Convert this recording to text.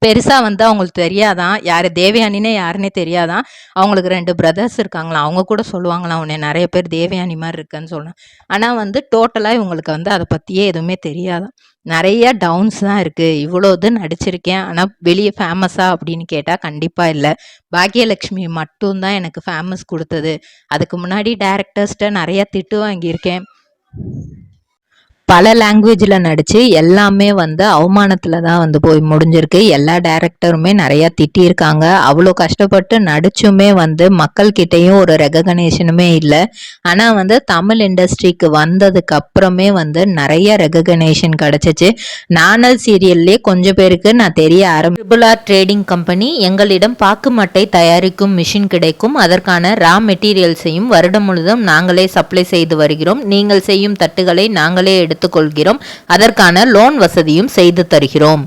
பெருசா வந்து அவங்களுக்கு தெரியாதான். யாரு தேவயானின்னே யாருன்னே தெரியாதான். அவங்களுக்கு 2 பிரதர்ஸ் இருக்காங்களாம். அவங்க கூட சொல்லுவாங்களாம், "உன்னைய நெறைய பேர் தேவயானி மாரி இருக்கன்னு" சொல்லலாம். ஆனா வந்து டோட்டலா இவங்களுக்கு வந்து அத பத்தியே எதுவுமே தெரியாதாம். நெறைய டவுன்ஸ் தான் இருக்கு. இவ்வளோ இது நடிச்சிருக்கேன். ஆனா வெளிய ஃபேமஸா அப்படின்னு கேட்டா கண்டிப்பா இல்ல. பாக்யலட்சுமி மட்டும் தான் எனக்கு ஃபேமஸ் குடுத்தது. அதுக்கு முன்னாடி டைரக்டர்ஸ்ட்ட நெறைய திட்டு வாங்கியிருக்கேன். பல லாங்குவேஜ்ல நடிச்சு எல்லாமே வந்து அவமானத்துல தான் வந்து போய் முடிஞ்சிருக்கு. எல்லா டைரக்டருமே நெறைய திட்டியிருக்காங்க. அவ்வளோ கஷ்டப்பட்டு நடிச்சுமே வந்து மக்கள் கிட்டயும் ஒரு ரெகக்னேஷனுமே இல்ல. ஆனா வந்து தமிழ் இண்டஸ்ட்ரிக்கு வந்ததுக்கு அப்புறமே வந்து நெறைய ரெகக்னேஷன் கிடைச்சிச்சு. நானல் சீரியல்லே கொஞ்சம் பேருக்கு நான் தெரிய ட்ரிபிள் ஆர் ட்ரேடிங் கம்பெனி எங்களிடம் பாக்கு மட்டை தயாரிக்கும் மிஷின் கிடைக்கும். அதற்கான ரா மெட்டீரியல்ஸையும் வருடம் முழுதும் நாங்களே சப்ளை செய்து வருகிறோம். நீங்கள் செய்யும் தட்டுகளை நாங்களே எடுத்துக்கொள்கிறோம். அதற்கான லோன் வசதியும் செய்து தருகிறோம்.